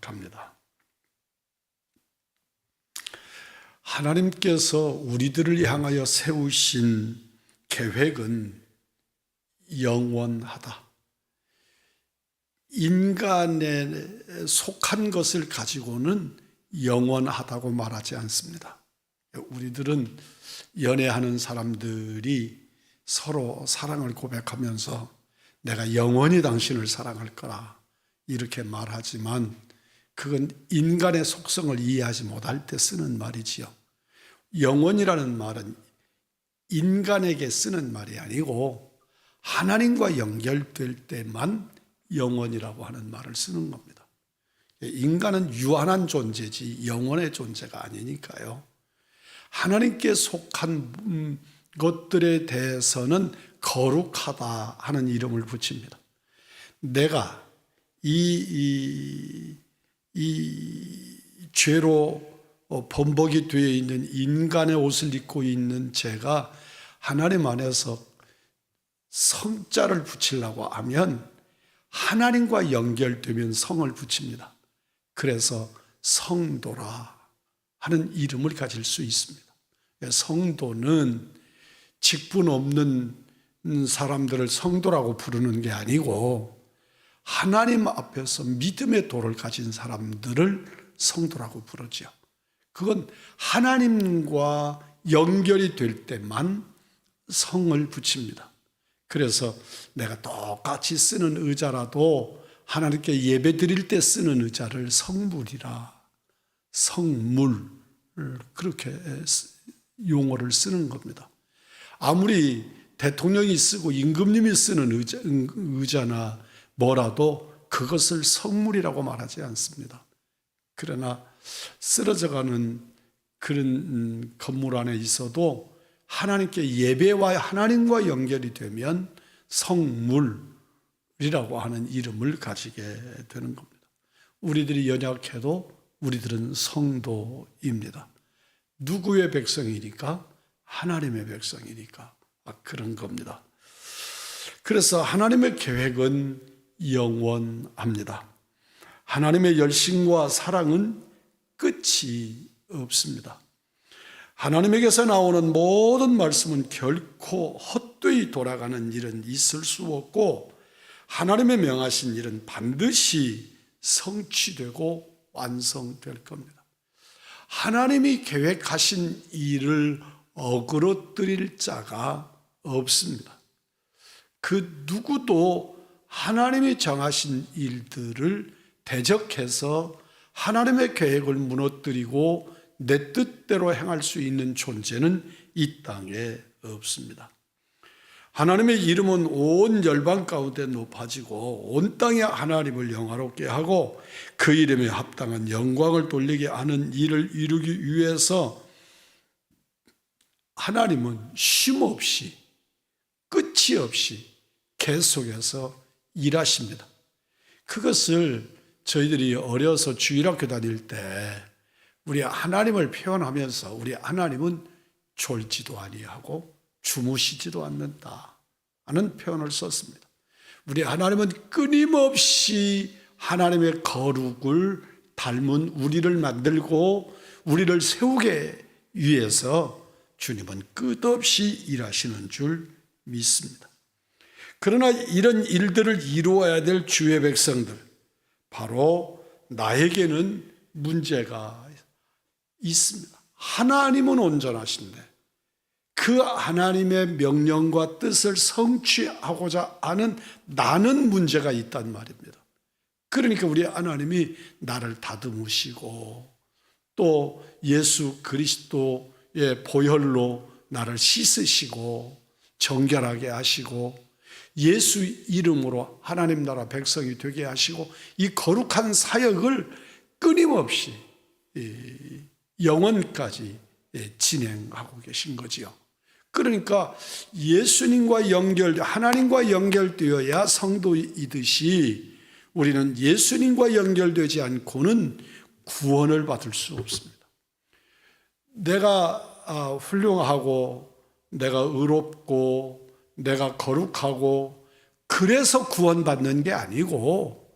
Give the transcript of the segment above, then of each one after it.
고백합니다. 하나님께서 우리들을 향하여 세우신 계획은 영원하다. 인간에 속한 것을 가지고는 영원하다고 말하지 않습니다. 우리들은 연애하는 사람들이 서로 사랑을 고백하면서 내가 영원히 당신을 사랑할 거라 이렇게 말하지만 그건 인간의 속성을 이해하지 못할 때 쓰는 말이지요. 영원이라는 말은 인간에게 쓰는 말이 아니고 하나님과 연결될 때만 영원이라고 하는 말을 쓰는 겁니다. 인간은 유한한 존재지 영원의 존재가 아니니까요. 하나님께 속한 것들에 대해서는 거룩하다 하는 이름을 붙입니다. 내가 이 죄로 범벅이 되어 있는 인간의 옷을 입고 있는 제가 하나님 안에서 성자를 붙이려고 하면 하나님과 연결되면 성을 붙입니다. 그래서 성도라 하는 이름을 가질 수 있습니다. 성도는 직분 없는 사람들을 성도라고 부르는 게 아니고 하나님 앞에서 믿음의 도를 가진 사람들을 성도라고 부르죠. 그건 하나님과 연결이 될 때만 성을 붙입니다. 그래서 내가 똑같이 쓰는 의자라도 하나님께 예배 드릴 때 쓰는 의자를 성물이라, 성물 그렇게 용어를 쓰는 겁니다. 아무리 대통령이 쓰고 임금님이 쓰는 의자나 뭐라도 그것을 성물이라고 말하지 않습니다. 그러나 쓰러져가는 그런 건물 안에 있어도 하나님께 예배와 하나님과 연결이 되면 성물이라고 하는 이름을 가지게 되는 겁니다. 우리들이 연약해도 우리들은 성도입니다. 누구의 백성이니까? 하나님의 백성이니까 그런 겁니다. 그래서 하나님의 계획은 영원합니다. 하나님의 열심과 사랑은 끝이 없습니다. 하나님에게서 나오는 모든 말씀은 결코 헛되이 돌아가는 일은 있을 수 없고 하나님의 명하신 일은 반드시 성취되고 완성될 겁니다. 하나님이 계획하신 일을 어그러뜨릴 자가 없습니다. 그 누구도 하나님이 정하신 일들을 대적해서 하나님의 계획을 무너뜨리고 내 뜻대로 행할 수 있는 존재는 이 땅에 없습니다. 하나님의 이름은 온 열방 가운데 높아지고 온 땅에 하나님을 영화롭게 하고 그 이름에 합당한 영광을 돌리게 하는 일을 이루기 위해서 하나님은 쉼없이 끝이 없이 계속해서 일하십니다. 그것을 저희들이 어려서 주일학교 다닐 때 우리 하나님을 표현하면서 우리 하나님은 졸지도 아니하고 주무시지도 않는다 하는 표현을 썼습니다. 우리 하나님은 끊임없이 하나님의 거룩을 닮은 우리를 만들고 우리를 세우게 위해서 주님은 끝없이 일하시는 줄 믿습니다. 그러나 이런 일들을 이루어야 될 주의 백성들, 바로 나에게는 문제가 있습니다. 하나님은 온전하신데 그 하나님의 명령과 뜻을 성취하고자 하는 나는 문제가 있단 말입니다. 그러니까 우리 하나님이 나를 다듬으시고 또 예수 그리스도의 보혈로 나를 씻으시고 정결하게 하시고 예수 이름으로 하나님 나라 백성이 되게 하시고 이 거룩한 사역을 끊임없이 영원까지 진행하고 계신 거지요. 그러니까 예수님과 하나님과 연결되어야 성도이듯이 우리는 예수님과 연결되지 않고는 구원을 받을 수 없습니다. 내가 훌륭하고 내가 의롭고 내가 거룩하고 그래서 구원받는 게 아니고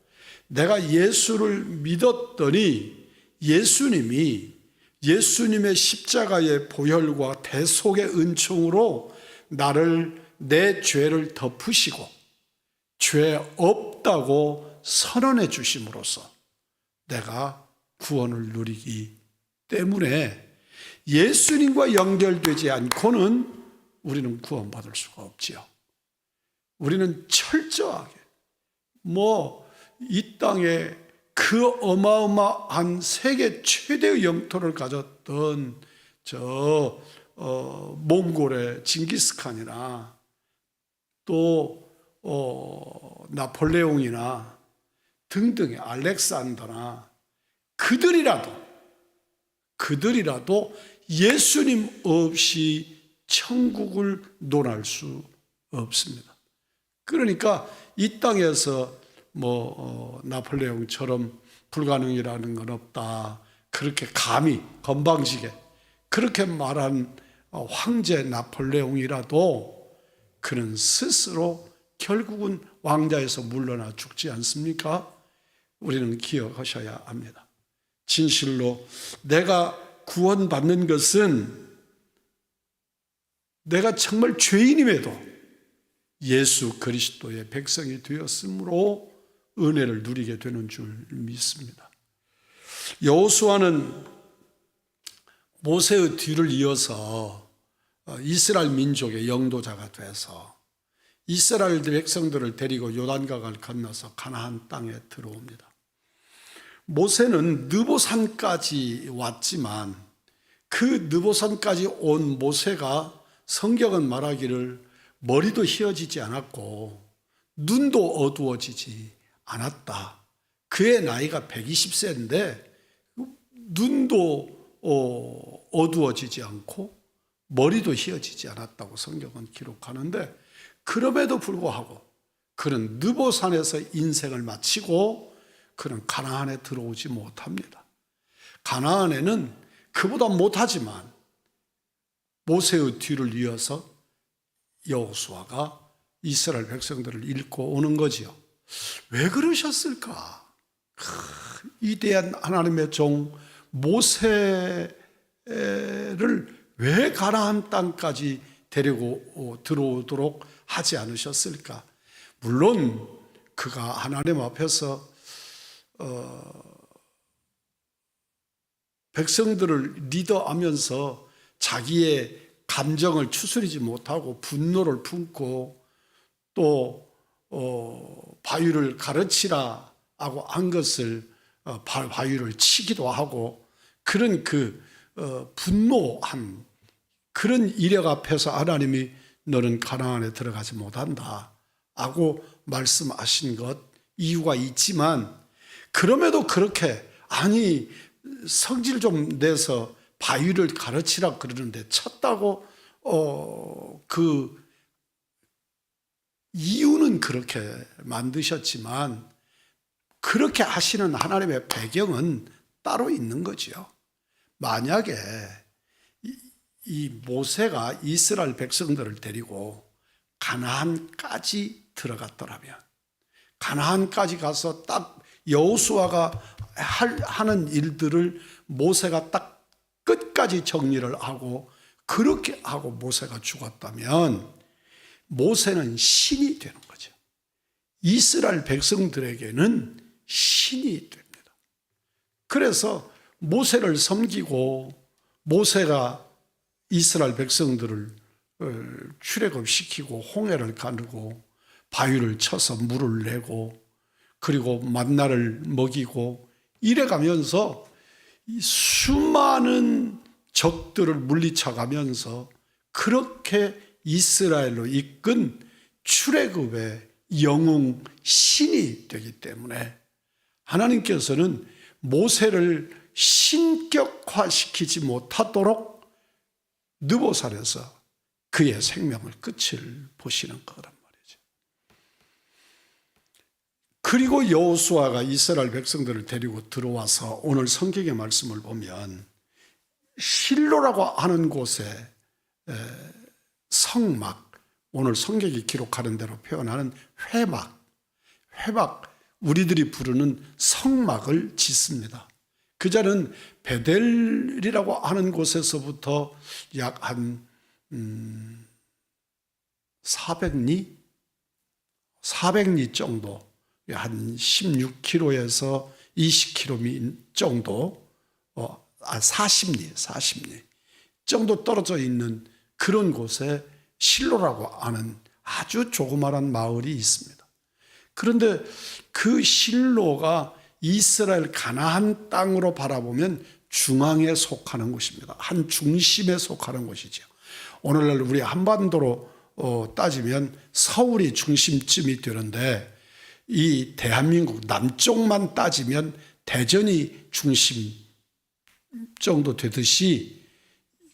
내가 예수를 믿었더니 예수님의 십자가의 보혈과 대속의 은총으로 나를 내 죄를 덮으시고 죄 없다고 선언해 주심으로써 내가 구원을 누리기 때문에 예수님과 연결되지 않고는 우리는 구원받을 수가 없지요. 우리는 철저하게 이 땅에 그 어마어마한 세계 최대의 영토를 가졌던 몽골의 징기스칸이나 또 나폴레옹이나 등등의 알렉산더나 그들이라도 예수님 없이 천국을 논할 수 없습니다. 그러니까 이 땅에서 나폴레옹처럼 불가능이라는 건 없다, 그렇게 감히 건방지게 그렇게 말한 황제 나폴레옹이라도 그는 스스로 결국은 왕좌에서 물러나 죽지 않습니까? 우리는 기억하셔야 합니다. 진실로 내가 구원받는 것은 내가 정말 죄인임에도 예수 그리스도의 백성이 되었으므로 은혜를 누리게 되는 줄 믿습니다. 여호수아는 모세의 뒤를 이어서 이스라엘 민족의 영도자가 돼서 이스라엘 백성들을 데리고 요단강을 건너서 가나안 땅에 들어옵니다. 모세는 느보산까지 왔지만 그 느보산까지 온 모세가 성경은 말하기를 머리도 휘어지지 않았고 눈도 어두워지지 않았다. 그의 나이가 120세인데 눈도 어두워지지 않고 머리도 휘어지지 않았다고 성경은 기록하는데, 그럼에도 불구하고 그는 느보산에서 인생을 마치고 그는 가나안에 들어오지 못합니다. 가나안에는 그보다 못하지만 모세의 뒤를 이어서 여호수아가 이스라엘 백성들을 잃고 오는 거지요. 왜 그러셨을까? 위대한 하나님의 종 모세를 왜 가나안 땅까지 데리고 들어오도록 하지 않으셨을까? 물론 그가 하나님 앞에서 백성들을 리더하면서 자기의 감정을 추스리지 못하고 분노를 품고 또 바위를 가르치라 하고 한 것을 바위를 치기도 하고, 그런 분노한 그런 이력 앞에서 하나님이 너는 가나안에 들어가지 못한다 하고 말씀하신 것 이유가 있지만, 그럼에도 그렇게 성질 좀 내서 바위를 가르치라 그러는데 쳤다고 그 이유는 그렇게 만드셨지만 그렇게 하시는 하나님의 배경은 따로 있는 거죠. 만약에 이 모세가 이스라엘 백성들을 데리고 가나안까지 들어갔더라면, 가나안까지 가서 딱 여호수아가 하는 일들을 모세가 딱 끝까지 정리를 하고 그렇게 하고 모세가 죽었다면 모세는 신이 되는 거죠. 이스라엘 백성들에게는 신이 됩니다. 그래서 모세를 섬기고 모세가 이스라엘 백성들을 출애굽시키고 홍해를 가르고 바위를 쳐서 물을 내고 그리고 만나를 먹이고 이래가면서 수많은 적들을 물리쳐가면서 그렇게 이스라엘로 이끈 출애굽의 영웅 신이 되기 때문에 하나님께서는 모세를 신격화시키지 못하도록 느보산에서 그의 생명을 끝을 보시는 거란 말이죠. 그리고 여호수아가 이스라엘 백성들을 데리고 들어와서 오늘 성경의 말씀을 보면 실로라고 하는 곳에 성막, 오늘 성경이 기록하는 대로 표현하는 회막 우리들이 부르는 성막을 짓습니다. 그 자는 베델이라고 하는 곳에서부터 약 한 400리 정도, 한 16km에서 20km 정도, 40리 정도 떨어져 있는 그런 곳에 실로라고 하는 아주 조그마한 마을이 있습니다. 그런데 그 실로가 이스라엘 가나안 땅으로 바라보면 중앙에 속하는 곳입니다. 한 중심에 속하는 곳이죠. 오늘날 우리 한반도로 따지면 서울이 중심쯤이 되는데, 이 대한민국 남쪽만 따지면 대전이 중심 정도 되듯이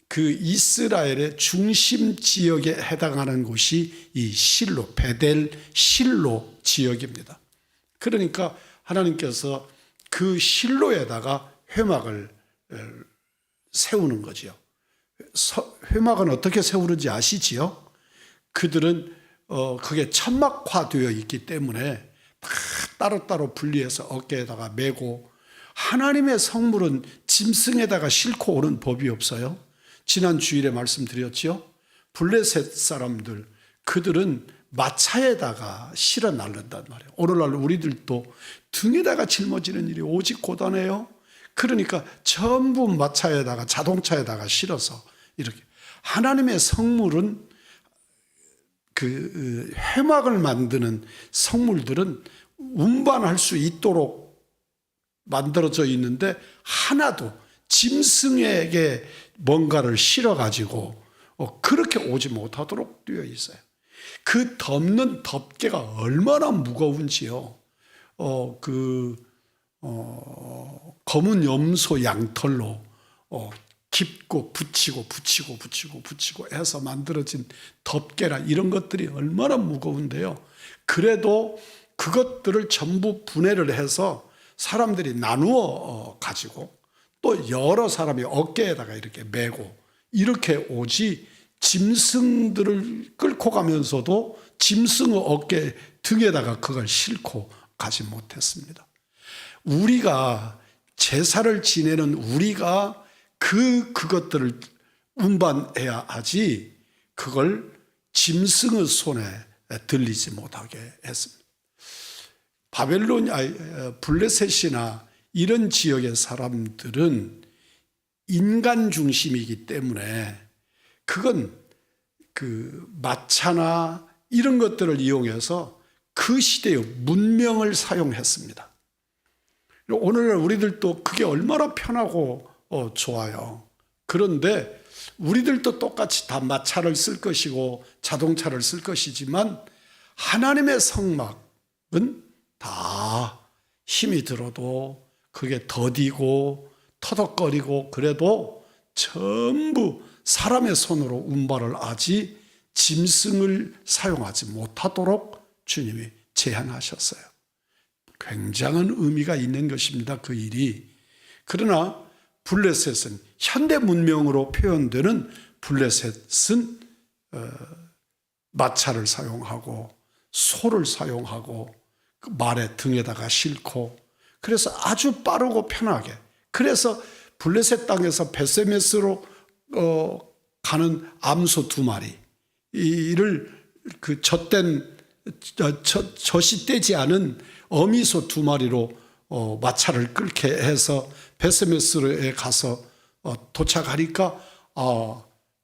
그 이스라엘의 중심 지역에 해당하는 곳이 이 실로, 베델 실로 지역입니다. 그러니까 하나님께서 그 실로에다가 회막을 세우는 거죠. 회막은 어떻게 세우는지 아시지요? 그들은 그게 천막화되어 있기 때문에 다 따로따로 분리해서 어깨에다가 메고, 하나님의 성물은 짐승에다가 싣고 오는 법이 없어요. 지난 주일에 말씀드렸죠. 블레셋 사람들, 그들은 마차에다가 실어 나른단 말이에요. 오늘날 우리들도 등에다가 짊어지는 일이 오직 고단해요. 그러니까 전부 마차에다가, 자동차에다가 실어서 이렇게. 하나님의 성물은, 그 회막을 만드는 성물들은 운반할 수 있도록 만들어져 있는데, 하나도 짐승에게 뭔가를 실어가지고 그렇게 오지 못하도록 되어 있어요. 그 덮는 덮개가 얼마나 무거운지요. 검은 염소 양털로 깊고 붙이고 해서 만들어진 덮개라, 이런 것들이 얼마나 무거운데요. 그래도 그것들을 전부 분해를 해서 사람들이 나누어 가지고 또 여러 사람이 어깨에다가 이렇게 메고 이렇게 오지, 짐승들을 끌고 가면서도 짐승의 어깨 등에다가 그걸 싣고 가지 못했습니다. 우리가 제사를 지내는 우리가 그것들을 운반해야 하지, 그걸 짐승의 손에 들리지 못하게 했습니다. 블레셋이나 이런 지역의 사람들은 인간 중심이기 때문에 그건 그 마차나 이런 것들을 이용해서 그 시대의 문명을 사용했습니다. 오늘날 우리들도 그게 얼마나 편하고 좋아요. 그런데 우리들도 똑같이 다 마차를 쓸 것이고 자동차를 쓸 것이지만, 하나님의 성막은 다 힘이 들어도 그게 더디고 터덕거리고 그래도 전부 사람의 손으로 운반을 하지 짐승을 사용하지 못하도록 주님이 제한하셨어요. 굉장한 의미가 있는 것입니다, 그 일이. 그러나 블레셋은, 현대 문명으로 표현되는 블레셋은 마차를 사용하고 소를 사용하고 그 말의 등에다가 싣고, 그래서 아주 빠르고 편하게, 그래서 블레셋 땅에서 베세메스로 가는 암소 2마리, 이를 그 젖이 않은 어미소 2마리로 마차를 끌게 해서 베세메스에 가서 도착하니까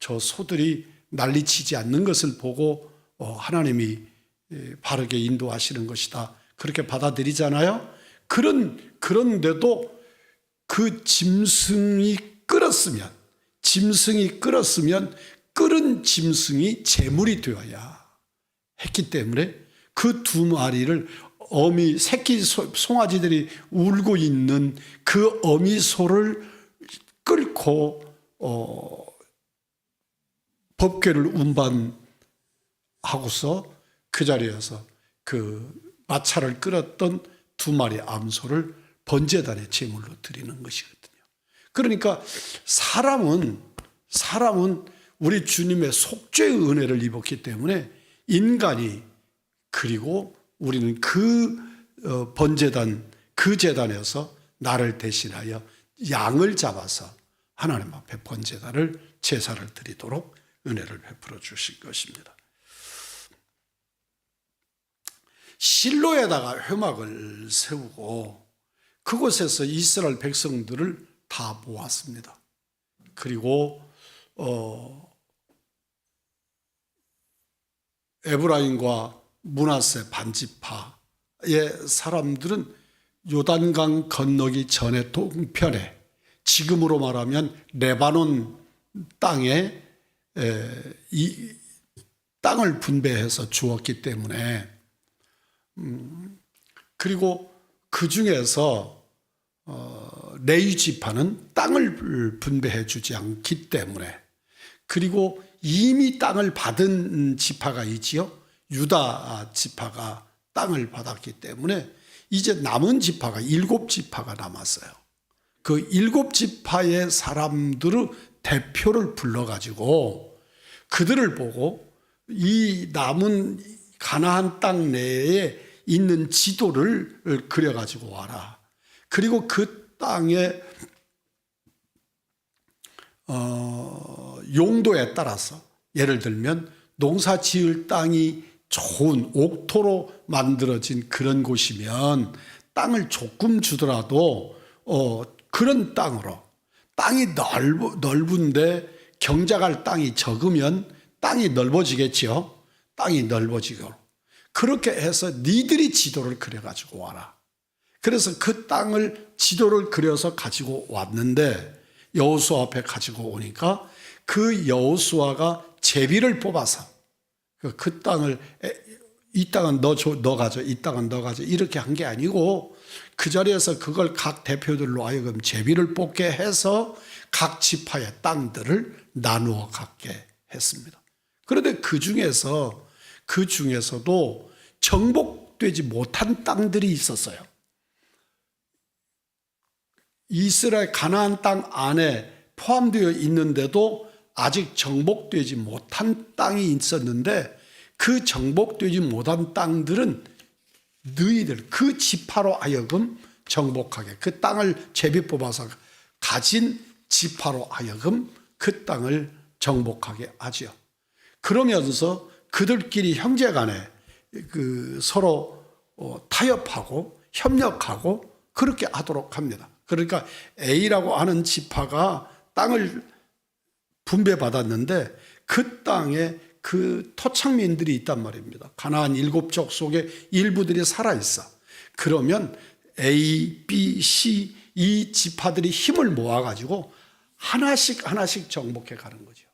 저 소들이 난리치지 않는 것을 보고 하나님이 바르게 인도하시는 것이다, 그렇게 받아들이잖아요. 그런데도 그 짐승이 끌었으면 끓은 짐승이 제물이 되어야 했기 때문에 그 2마리를 새끼 송아지들이 울고 있는 그 어미 소를 끌고 법궤를 운반하고서 그 자리에서 그 마차를 끌었던 2마리 암소를 번제단의 제물로 드리는 것이거든요. 그러니까 사람은 우리 주님의 속죄의 은혜를 입었기 때문에 인간이, 그리고 우리는 그 번제단 그 제단에서 나를 대신하여 양을 잡아서 하나님 앞에 번제단을 제사를 드리도록 은혜를 베풀어 주신 것입니다. 실로에다가 회막을 세우고 그곳에서 이스라엘 백성들을 다 모았습니다. 그리고 에브라임과 므낫세 반지파의 사람들은 요단강 건너기 전에 동편에, 지금으로 말하면 레바논 땅에 이 땅을 분배해서 주었기 때문에, 그리고 그 중에서 레위 지파는 땅을 분배해 주지 않기 때문에, 그리고 이미 땅을 받은 지파가 있지요. 유다 지파가 땅을 받았기 때문에 이제 남은 지파가 7지파가 남았어요. 그 7지파의 사람들의 대표를 불러가지고 그들을 보고 이 남은 가나안 땅 내에 있는 지도를 그려가지고 와라. 그리고 그 땅의 용도에 따라서, 예를 들면 농사 지을 땅이 좋은 옥토로 만들어진 그런 곳이면 땅을 조금 주더라도 그런 땅으로, 땅이 넓은데 경작할 땅이 적으면 땅이 넓어지겠죠. 땅이 넓어지고 그렇게 해서 니들이 지도를 그려가지고 와라. 그래서 그 땅을 지도를 그려서 가지고 왔는데 여호수아 앞에 가지고 오니까 그 여호수아가 제비를 뽑아서 그 땅을, 이 땅은 너 가져, 이 땅은 너 가져, 이렇게 한 게 아니고 그 자리에서 그걸 각 대표들로 하여금 제비를 뽑게 해서 각 지파의 땅들을 나누어 갖게 했습니다. 그런데 그 중에서도 정복되지 못한 땅들이 있었어요. 이스라엘 가나안 땅 안에 포함되어 있는데도 아직 정복되지 못한 땅이 있었는데, 그 정복되지 못한 땅들은 너희들 그 지파로 하여금 정복하게, 그 땅을 제비 뽑아서 가진 지파로 하여금 그 땅을 정복하게 하죠. 그러면서 그들끼리 형제간에 서로 타협하고 협력하고 그렇게 하도록 합니다. 그러니까 A라고 하는 지파가 땅을 분배받았는데 그 땅에 그 토착민들이 있단 말입니다. 가나안 7족 속에 일부들이 살아있어. 그러면 A, B, C 이 지파들이 힘을 모아가지고 하나씩 정복해 가는 거죠.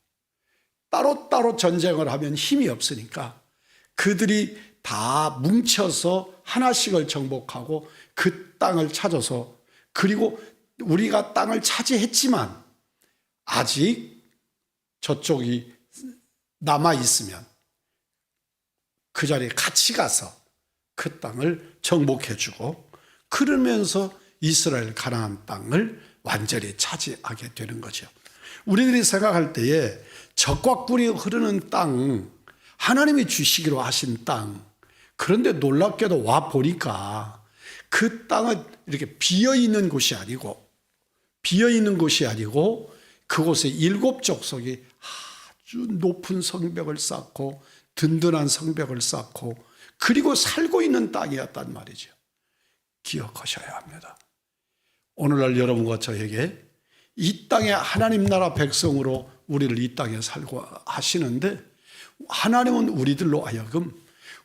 따로따로 전쟁을 하면 힘이 없으니까 그들이 다 뭉쳐서 하나씩을 정복하고 그 땅을 찾아서, 그리고 우리가 땅을 차지했지만 아직 저쪽이 남아있으면 그 자리에 같이 가서 그 땅을 정복해주고, 그러면서 이스라엘 가나안 땅을 완전히 차지하게 되는 거죠. 우리들이 생각할 때에 적과 꿀이 흐르는 땅, 하나님이 주시기로 하신 땅, 그런데 놀랍게도 와 보니까 그 땅은 이렇게 비어있는 곳이 아니고 그곳에 7족속이 아주 높은 성벽을 쌓고 든든한 성벽을 쌓고 그리고 살고 있는 땅이었단 말이죠. 기억하셔야 합니다. 오늘날 여러분과 저에게 이 땅에 하나님 나라 백성으로 우리를 이 땅에 살고 하시는데, 하나님은 우리들로 하여금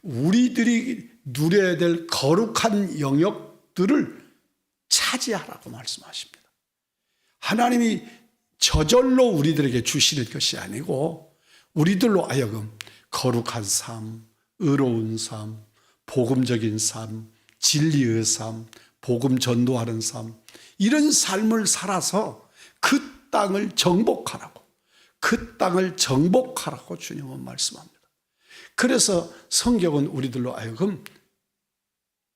우리들이 누려야 될 거룩한 영역들을 차지하라고 말씀하십니다. 하나님이 저절로 우리들에게 주시는 것이 아니고 우리들로 하여금 거룩한 삶, 의로운 삶, 복음적인 삶, 진리의 삶, 복음 전도하는 삶, 이런 삶을 살아서 그 땅을 정복하라고, 주님은 말씀합니다. 그래서 성경은 우리들로 하여금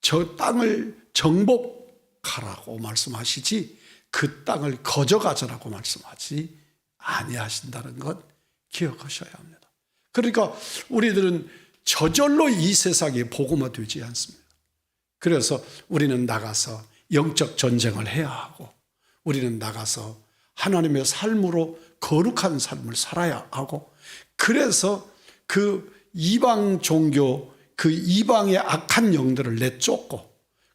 저 땅을 정복하라고 말씀하시지 그 땅을 거저가져라고 말씀하지 아니하신다는 것 기억하셔야 합니다. 그러니까 우리들은 저절로 이 세상에 복음화되지 않습니다. 그래서 우리는 나가서 영적 전쟁을 해야 하고, 우리는 나가서 하나님의 삶으로 거룩한 삶을 살아야 하고, 그래서 그 이방 종교, 그 이방의 악한 영들을 내쫓고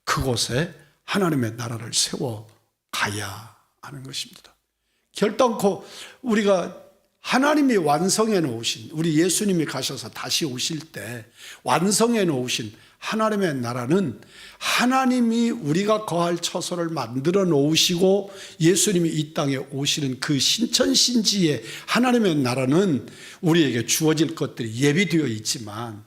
그곳에 하나님의 나라를 세워가야 하는 것입니다. 결단코 우리가 하나님이 완성해 놓으신, 우리 예수님이 가셔서 다시 오실 때 완성해 놓으신 하나님의 나라는, 하나님이 우리가 거할 처소를 만들어 놓으시고 예수님이 이 땅에 오시는 그 신천신지의 하나님의 나라는 우리에게 주어질 것들이 예비되어 있지만,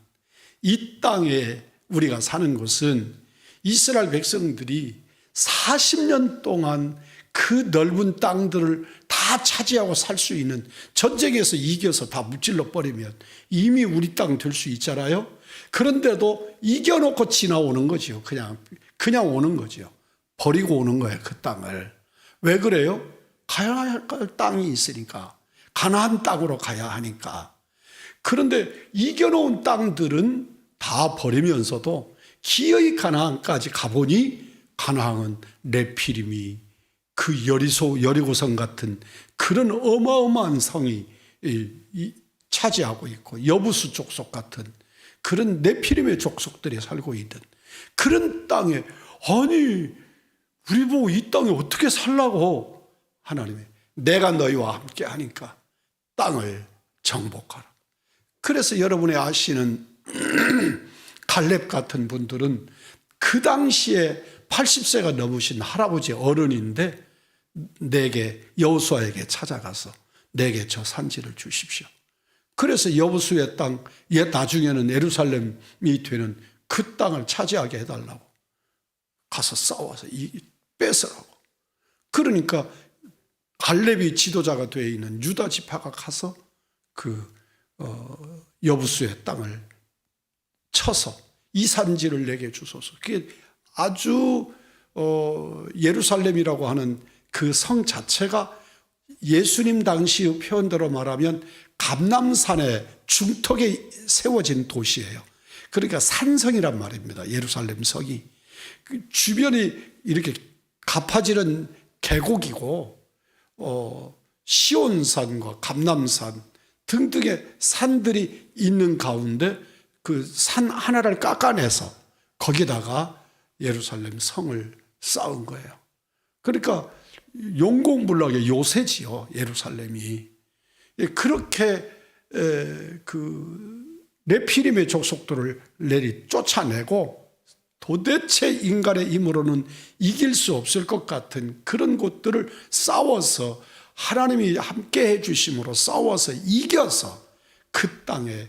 이 땅에 우리가 사는 곳은 이스라엘 백성들이 40년 동안 그 넓은 땅들을 다 차지하고 살 수 있는, 전쟁에서 이겨서 다 무찔러 버리면 이미 우리 땅 될 수 있잖아요. 그런데도 이겨놓고 지나오는 거지요. 그냥 오는 거지요. 버리고 오는 거예요, 그 땅을. 왜 그래요? 가야 할 땅이 있으니까. 가나안 땅으로 가야 하니까. 그런데 이겨놓은 땅들은 다 버리면서도 기어이 가나안까지 가보니, 가나안은 네피림이, 그 여리고성 같은 그런 어마어마한 성이 차지하고 있고, 여부수 족속 같은 그런 네피림의 족속들이 살고 있던 그런 땅에, 아니 우리 보고 이 땅에 어떻게 살라고, 하나님이 내가 너희와 함께 하니까 땅을 정복하라. 그래서 여러분이 아시는 갈렙 같은 분들은 그 당시에 80세가 넘으신 할아버지 어른인데, 내게, 여호수아에게 찾아가서 내게 저 산지를 주십시오. 그래서 여호수아의 땅, 나중에는 예루살렘이 되는 그 땅을 차지하게 해달라고 가서 싸워서 뺏으라고. 그러니까 갈렙이 지도자가 되어 있는 유다 지파가 가서 그 여호수아의 땅을 쳐서 이 산지를 내게 주소서. 그게 아주 예루살렘이라고 하는 그 성 자체가 예수님 당시의 표현대로 말하면 감람산의 중턱에 세워진 도시예요. 그러니까 산성이란 말입니다. 예루살렘 성이. 그 주변이 이렇게 가파지는 계곡이고, 시온산과 감람산 등등의 산들이 있는 가운데 그 산 하나를 깎아내서 거기다가 예루살렘 성을 쌓은 거예요. 그러니까 용공불락의 요새지요, 예루살렘이. 그렇게 그 네피림의 족속들을 쫓아내고 도대체 인간의 힘으로는 이길 수 없을 것 같은 그런 곳들을 싸워서, 하나님이 함께 해주심으로 싸워서 이겨서 그 땅에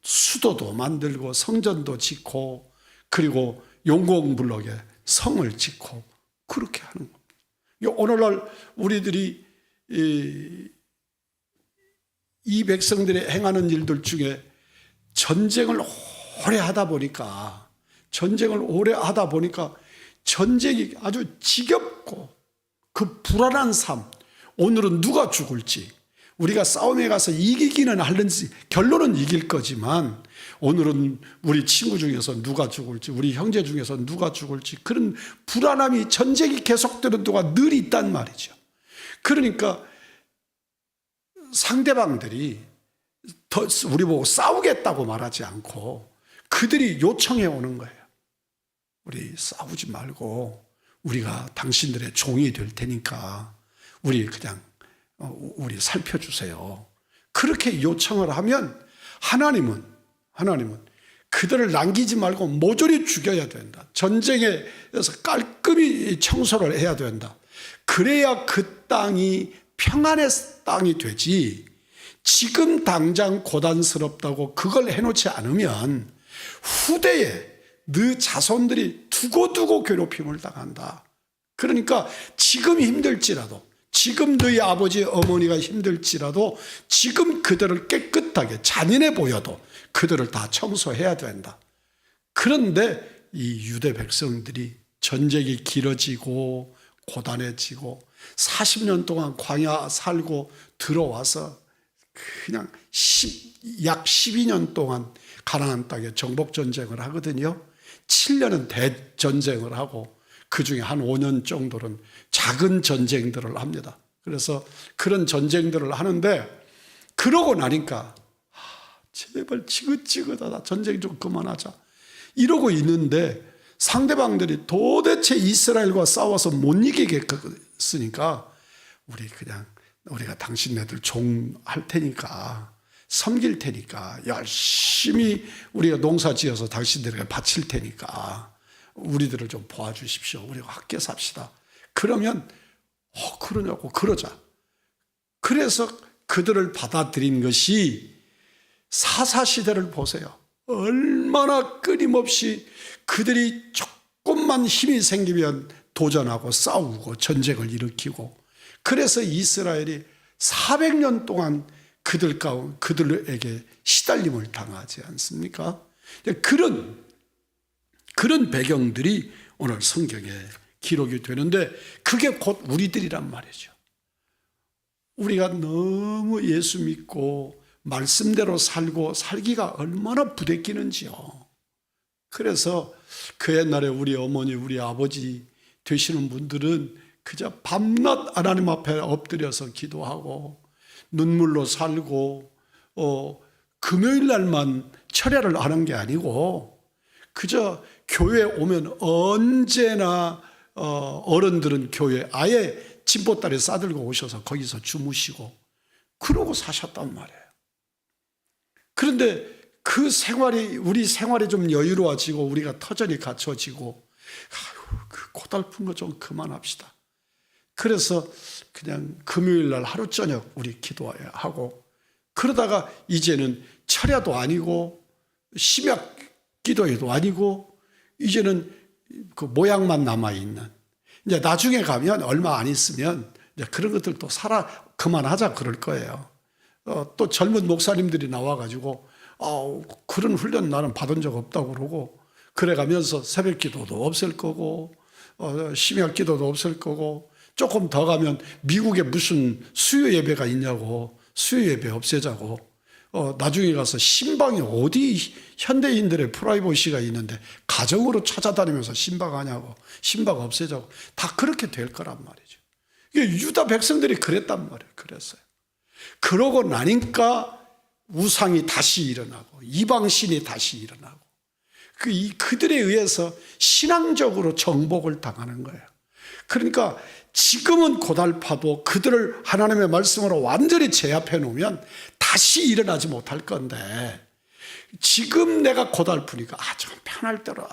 수도도 만들고 성전도 짓고, 그리고 용공불락의 성을 짓고, 그렇게 하는 겁니다. 오늘날 우리들이 이 백성들이 행하는 일들 중에 전쟁을 오래 하다 보니까 전쟁이 아주 지겹고 그 불안한 삶, 오늘은 누가 죽을지, 우리가 싸움에 가서 이기기는 하는지, 결론은 이길 거지만 오늘은 우리 친구 중에서 누가 죽을지, 우리 형제 중에서 누가 죽을지, 그런 불안함이, 전쟁이 계속되는 동안 늘 있단 말이죠. 그러니까 상대방들이 더 우리 보고 싸우겠다고 말하지 않고 그들이 요청해 오는 거예요. 우리 싸우지 말고 우리가 당신들의 종이 될 테니까 우리 살펴주세요. 그렇게 요청을 하면 하나님은 그들을 남기지 말고 모조리 죽여야 된다. 전쟁에서 깔끔히 청소를 해야 된다. 그래야 그 땅이 평안의 땅이 되지, 지금 당장 고단스럽다고 그걸 해놓지 않으면 후대에 네 자손들이 두고두고 괴롭힘을 당한다. 그러니까 지금 힘들지라도, 지금 너희 아버지 어머니가 힘들지라도 지금 그들을 깨끗하게, 잔인해 보여도 그들을 다 청소해야 된다. 그런데 이 유대 백성들이 전쟁이 길어지고 고단해지고 40년 동안 광야 살고 들어와서 그냥 약 12년 동안 가나안 땅에 정복 전쟁을 하거든요. 7년은 대전쟁을 하고 그중에 한 5년 정도는 작은 전쟁들을 합니다. 그래서 그런 전쟁들을 하는데 그러고 나니까 제발 지긋지긋하다, 전쟁 좀 그만하자 이러고 있는데 상대방들이 도대체 이스라엘과 싸워서 못 이기겠으니까 우리가 당신네들 종할 테니까, 섬길 테니까, 열심히 우리가 농사 지어서 당신들에게 바칠 테니까 우리들을 좀 도와주십시오. 우리가 함께 삽시다. 그러면 그러냐고, 그러자. 그래서 그들을 받아들인 것이 사사시대를 보세요. 얼마나 끊임없이 그들이 조금만 힘이 생기면 도전하고 싸우고 전쟁을 일으키고, 그래서 이스라엘이 400년 동안 그들에게 시달림을 당하지 않습니까? 그런 배경들이 오늘 성경에 기록이 되는데 그게 곧 우리들이란 말이죠. 우리가 너무 예수 믿고 말씀대로 살기가 얼마나 부대끼는지요. 그래서 그 옛날에 우리 어머니, 우리 아버지 되시는 분들은 그저 밤낮 하나님 앞에 엎드려서 기도하고 눈물로 살고 금요일 날만 철야를 하는 게 아니고 그저 교회 오면 언제나 어른들은 교회 아예 진보다리 싸들고 오셔서 거기서 주무시고 그러고 사셨단 말이에요. 그런데 그 생활이, 우리 생활이 좀 여유로워지고 우리가 터전이 갖춰지고 그 고달픈 거 좀 그만합시다. 그래서 그냥 금요일 날 하루 저녁 우리 기도해야 하고, 그러다가 이제는 철야도 아니고 심약 기도회도 아니고 이제는 그 모양만 남아있는, 이제 나중에 가면 얼마 안 있으면 이제 그런 것들도 그만하자 그럴 거예요. 또 젊은 목사님들이 나와가지고 그런 훈련 나는 받은 적 없다고 그러고, 그래가면서 새벽 기도도 없을 거고 심야 기도도 없을 거고, 조금 더 가면 미국에 무슨 수요 예배가 있냐고 수요 예배 없애자고, 나중에 가서 신방이 어디 현대인들의 프라이버시가 있는데 가정으로 찾아다니면서 신방하냐고, 신방 없애자고, 다 그렇게 될 거란 말이죠. 유다 백성들이 그랬단 말이에요. 그랬어요. 그러고 나니까 우상이 다시 일어나고 이방신이 다시 일어나고 그들에 의해서 신앙적으로 정복을 당하는 거예요. 그러니까 지금은 고달파도 그들을 하나님의 말씀으로 완전히 제압해 놓으면 다시 일어나지 못할 건데, 지금 내가 고달프니까 좀 편할 대로,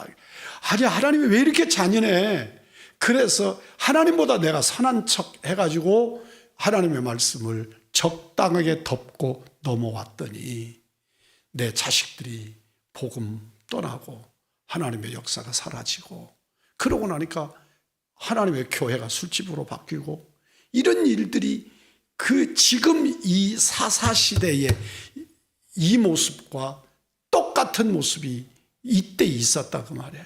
아니 하나님이 왜 이렇게 잔인해, 그래서 하나님보다 내가 선한 척 해가지고 하나님의 말씀을 적당하게 덮고 넘어왔더니 내 자식들이 복음 떠나고 하나님의 역사가 사라지고, 그러고 나니까 하나님의 교회가 술집으로 바뀌고, 이런 일들이 지금 이 사사시대의 이 모습과 똑같은 모습이 이때 있었다 그 말이에요.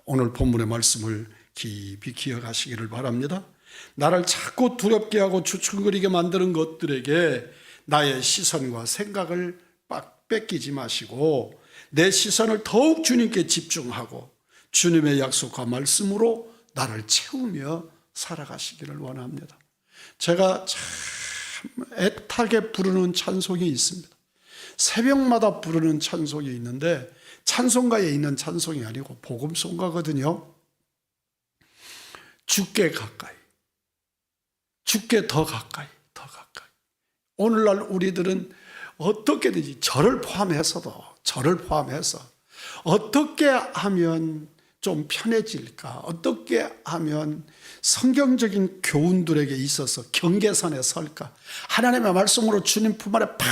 오늘 본문의 말씀을 깊이 기억하시기를 바랍니다. 나를 자꾸 두렵게 하고 주춤거리게 만드는 것들에게 나의 시선과 생각을 뺏기지 마시고 내 시선을 더욱 주님께 집중하고 주님의 약속과 말씀으로 나를 채우며 살아가시기를 원합니다. 제가 참 애타게 부르는 찬송이 있습니다. 새벽마다 부르는 찬송이 있는데 찬송가에 있는 찬송이 아니고 복음송가거든요. 주께 가까이, 주께 더 가까이, 더 가까이. 오늘날 우리들은 어떻게든지 저를 포함해서 어떻게 하면 좀 편해질까, 어떻게 하면 성경적인 교훈들에게 있어서 경계선에 설까, 하나님의 말씀으로 주님 품 안에 팍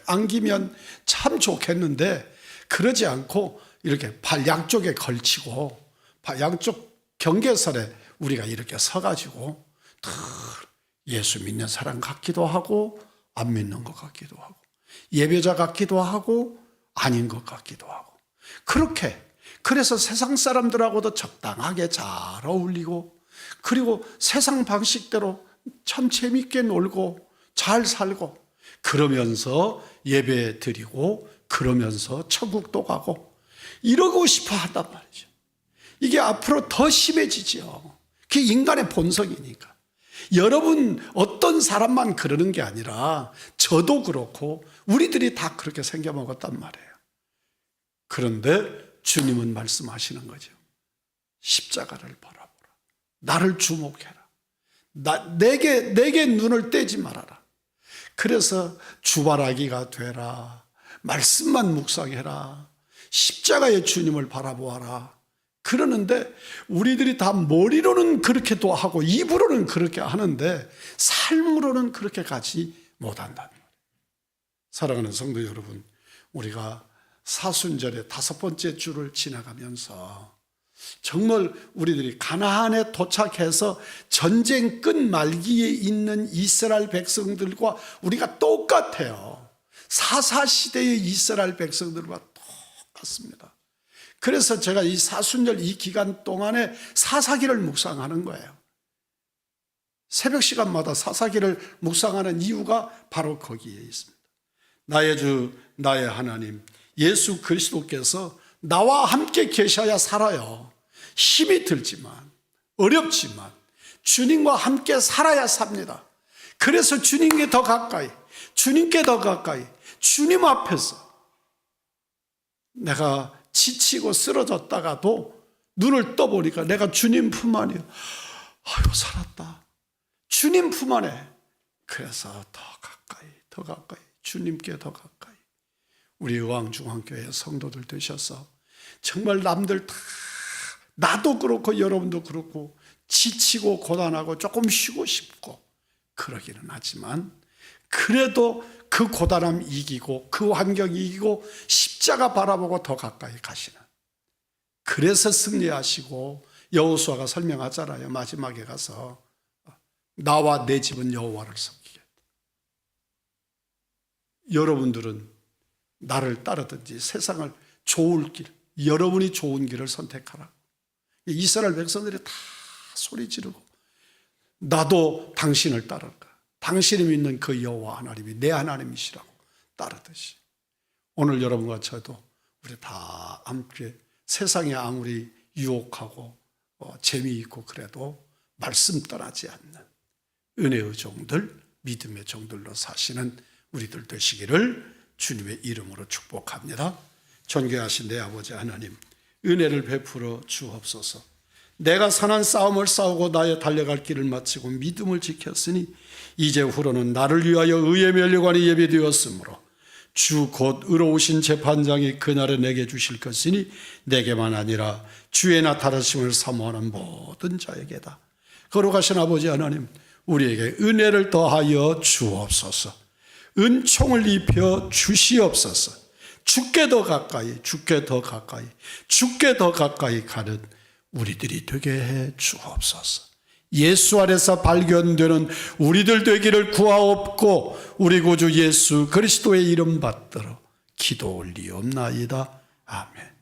안기면 참 좋겠는데 그러지 않고 이렇게 발 양쪽에 걸치고 양쪽 경계선에 우리가 이렇게 서가지고 예수 믿는 사람 같기도 하고 안 믿는 것 같기도 하고 예배자 같기도 하고 아닌 것 같기도 하고, 그래서 세상 사람들하고도 적당하게 잘 어울리고, 그리고 세상 방식대로 참 재밌게 놀고 잘 살고, 그러면서 예배 드리고 그러면서 천국도 가고, 이러고 싶어 한단 말이죠. 이게 앞으로 더 심해지죠. 그게 인간의 본성이니까. 여러분 어떤 사람만 그러는 게 아니라 저도 그렇고 우리들이 다 그렇게 생겨먹었단 말이에요. 그런데 주님은 말씀하시는 거죠. 십자가를 바라보라. 나를 주목해라. 내게 눈을 떼지 말아라. 그래서 주바라기가 되라. 말씀만 묵상해라. 십자가의 주님을 바라보아라. 그러는데 우리들이 다 머리로는 그렇게도 하고 입으로는 그렇게 하는데 삶으로는 그렇게 가지 못한다는 거예요. 사랑하는 성도 여러분, 우리가 사순절의 5번째 주를 지나가면서 정말 우리들이 가나안에 도착해서 전쟁 끝말기에 있는 이스라엘 백성들과 우리가 똑같아요. 사사시대의 이스라엘 백성들과 똑같습니다. 그래서 제가 이 사순절 이 기간 동안에 사사기를 묵상하는 거예요. 새벽 시간마다 사사기를 묵상하는 이유가 바로 거기에 있습니다. 나의 주 나의 하나님 예수 그리스도께서 나와 함께 계셔야 살아요. 힘이 들지만 어렵지만 주님과 함께 살아야 삽니다. 그래서 주님께 더 가까이 주님 앞에서 내가 지치고 쓰러졌다가도 눈을 떠보니까 내가 주님 품 안에 아유 살았다. 주님 품 안에. 그래서 더 가까이 주님께 더 가까이. 우리 의왕중앙교회 성도들 되셔서 정말 남들 다 나도 그렇고 여러분도 그렇고 지치고 고단하고 조금 쉬고 싶고 그러기는 하지만 그래도 그 고단함 이기고 그 환경 이기고 십자가 바라보고 더 가까이 가시는, 그래서 승리하시고 여호수아가 설명하잖아요. 마지막에 가서 나와 내 집은 여호와를 섬기겠다. 여러분들은 나를 따르든지 세상을 좋을 길, 여러분이 좋은 길을 선택하라. 이스라엘 백성들이 다 소리 지르고 나도 당신을 따를까? 당신이 믿는 그 여호와 하나님이 내 하나님이시라고 따르듯이 오늘 여러분과 저도 우리 다 함께 세상에 아무리 유혹하고 재미있고 그래도 말씀 떠나지 않는 은혜의 종들, 믿음의 종들로 사시는 우리들 되시기를 주님의 이름으로 축복합니다. 존귀하신 내 아버지 하나님, 은혜를 베풀어 주옵소서. 내가 선한 싸움을 싸우고 나의 달려갈 길을 마치고 믿음을 지켰으니 이제 후로는 나를 위하여 의의 면류관이 예비되었으므로 주 곧 의로우신 재판장이 그날에 내게 주실 것이니 내게만 아니라 주의 나타나심을 사모하는 모든 자에게다. 거룩하신 아버지 하나님, 우리에게 은혜를 더하여 주옵소서. 은총을 입혀 주시옵소서. 주께 더 가까이 가는 우리들이 되게 해 주옵소서. 예수 안에서 발견되는 우리들 되기를 구하옵고 우리 구주 예수 그리스도의 이름 받들어 기도 올리옵나이다. 아멘.